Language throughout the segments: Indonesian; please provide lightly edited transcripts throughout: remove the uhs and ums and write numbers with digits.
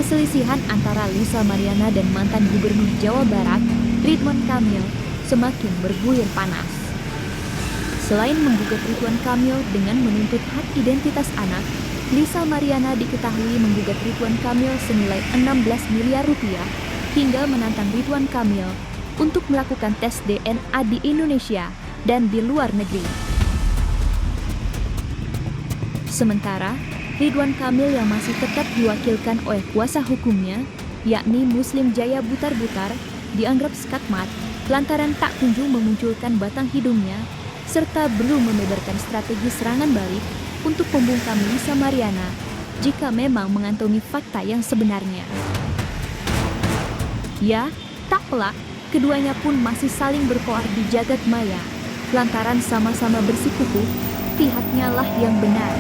perselisihan antara Lisa Mariana dan mantan Gubernur Jawa Barat, Ridwan Kamil, semakin bergulir panas. Selain menggugat Ridwan Kamil dengan menuntut hak identitas anak, Lisa Mariana diketahui menggugat Ridwan Kamil senilai 16 miliar rupiah hingga menantang Ridwan Kamil untuk melakukan tes DNA di Indonesia dan di luar negeri. Sementara, Ridwan Kamil yang masih tetap diwakilkan oleh kuasa hukumnya, yakni Muslim Jaya Butar-Butar, dianggap skakmat lantaran tak kunjung memunculkan batang hidungnya serta belum membeberkan strategi serangan balik untuk membungkam Lisa Mariana jika memang mengantongi fakta yang sebenarnya. Ya, tak pelak, keduanya pun masih saling berkoar di jagat maya, lantaran sama-sama bersikukuh, pihaknya lah yang benar.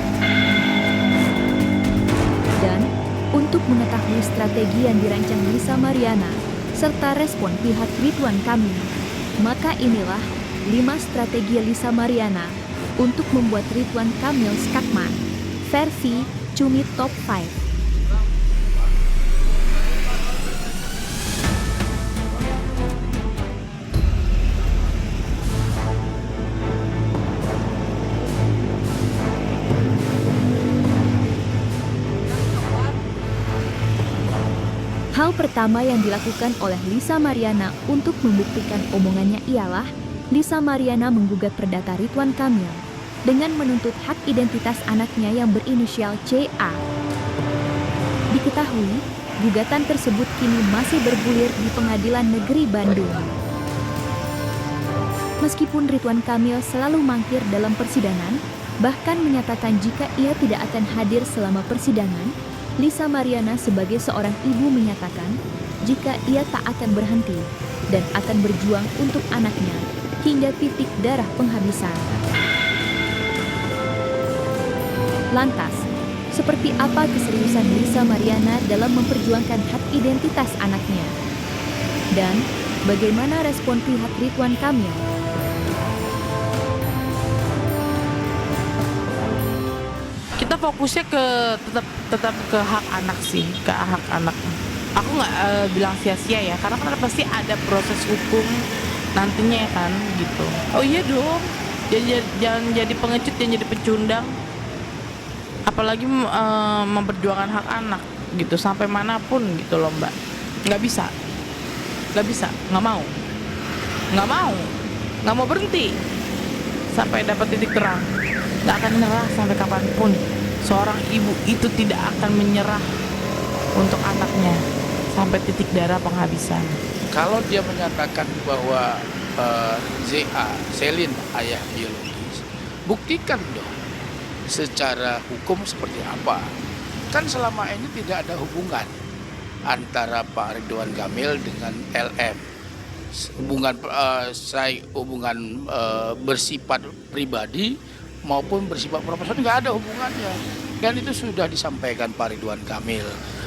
Dan, untuk mengetahui strategi yang dirancang Lisa Mariana, serta respon pihak Ridwan Kamil, maka inilah 5 strategi Lisa Mariana untuk membuat Ridwan Kamil skakmat, versi Cumi Top 5. Hal pertama yang dilakukan oleh Lisa Mariana untuk membuktikan omongannya ialah Lisa Mariana menggugat perdata Ridwan Kamil dengan menuntut hak identitas anaknya yang berinisial CA. Diketahui, gugatan tersebut kini masih bergulir di Pengadilan Negeri Bandung. Meskipun Ridwan Kamil selalu mangkir dalam persidangan, bahkan menyatakan jika ia tidak akan hadir selama persidangan, Lisa Mariana sebagai seorang ibu menyatakan jika ia tak akan berhenti dan akan berjuang untuk anaknya hingga titik darah penghabisan. Lantas, seperti apa keseriusan Lisa Mariana dalam memperjuangkan hak identitas anaknya? Dan bagaimana respon pihak Ridwan Kamil? Kita fokusnya ke tetap ke hak anak sih, ke hak anak. Aku nggak bilang sia-sia ya, karena kan pasti ada proses hukum nantinya ya kan, gitu. Oh iya dong, jangan jadi pengecut, jangan jadi pecundang. Apalagi memperjuangkan hak anak gitu, sampai manapun gitu loh Mbak. Nggak bisa, nggak mau berhenti sampai dapat titik terang. Nggak akan menyerah sampai kapanpun. Seorang ibu itu tidak akan menyerah untuk anaknya sampai titik darah penghabisan. Kalau dia menyatakan bahwa ZA, Selin ayah biologis, buktikan dong secara hukum seperti apa. Kan selama ini tidak ada hubungan antara Pak Ridwan Kamil dengan LM. Hubungan bersifat pribadi maupun bersifat profesional nggak ada hubungannya, dan itu sudah disampaikan Pak Ridwan Kamil.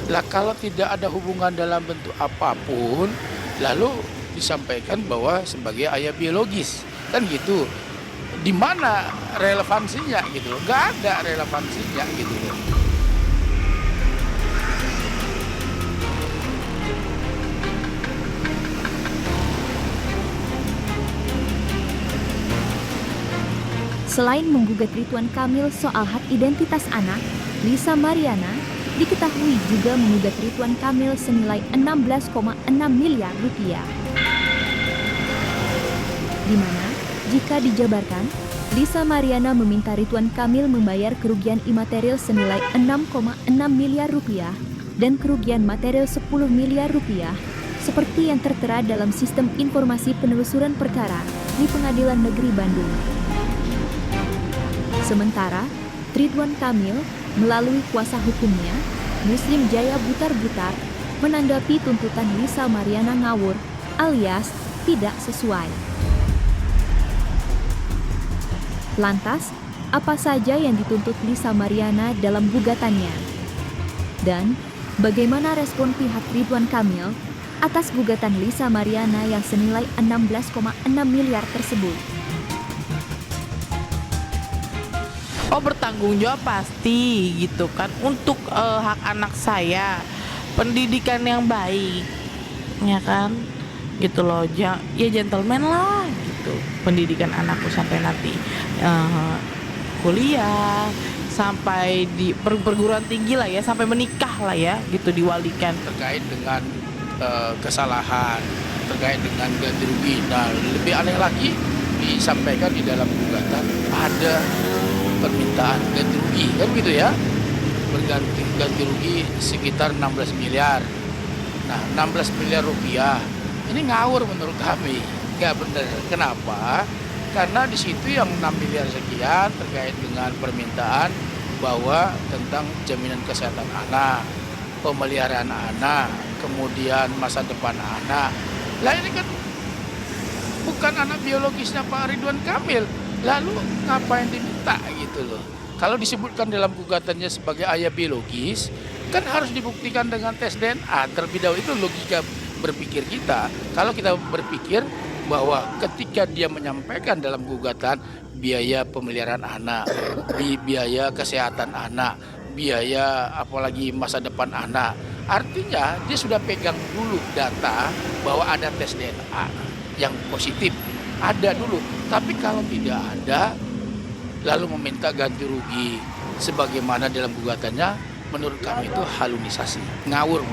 Lah kalau tidak ada hubungan dalam bentuk apapun, lalu disampaikan bahwa sebagai ayah biologis, kan gitu. Di mana relevansinya gitu? Nggak ada relevansinya gitu. Selain menggugat Ridwan Kamil soal hak identitas anak, Lisa Mariana diketahui juga menggugat Ridwan Kamil senilai 16,6 miliar rupiah. Di mana, jika dijabarkan, Lisa Mariana meminta Ridwan Kamil membayar kerugian imaterial senilai 6,6 miliar rupiah dan kerugian material 10 miliar rupiah, seperti yang tertera dalam sistem informasi penelusuran perkara di Pengadilan Negeri Bandung. Sementara, Ridwan Kamil melalui kuasa hukumnya, Muslim Jaya Butar-Butar, menanggapi tuntutan Lisa Mariana ngawur alias tidak sesuai. Lantas, apa saja yang dituntut Lisa Mariana dalam gugatannya? Dan bagaimana respon pihak Ridwan Kamil atas gugatan Lisa Mariana yang senilai 16,6 miliar tersebut? Oh bertanggung jawab pasti gitu kan untuk hak anak saya pendidikan yang baik, ya kan, gitu loh. Ya gentleman lah gitu, pendidikan anakku sampai nanti eh, kuliah, sampai di perguruan tinggi lah ya, sampai menikah lah ya gitu, diwalikan. Terkait dengan kesalahan, terkait dengan ganti rugi. Nah, lebih aneh lagi disampaikan di dalam gugatan ada permintaan ganti rugi, kan gitu ya. Ganti rugi sekitar 16 miliar. Nah, 16 miliar rupiah ini ngawur menurut kami, nggak benar. Kenapa? Karena di situ yang 6 miliar sekian terkait dengan permintaan bahwa tentang jaminan kesehatan anak, pemeliharaan anak, kemudian masa depan anak. Lah ini kan bukan anak biologisnya Pak Ridwan Kamil. Lalu ngapain diminta gitu loh. Kalau disebutkan dalam gugatannya sebagai ayah biologis, kan harus dibuktikan dengan tes DNA terlebih dahulu. Itu logika berpikir kita. Kalau kita berpikir bahwa ketika dia menyampaikan dalam gugatan biaya pemeliharaan anak, biaya kesehatan anak, biaya apalagi masa depan anak, artinya dia sudah pegang dulu data bahwa ada tes DNA yang positif, ada dulu. Tapi kalau tidak ada, lalu meminta ganti rugi sebagaimana dalam gugatannya, menurut kami itu halunisasi, ngawur.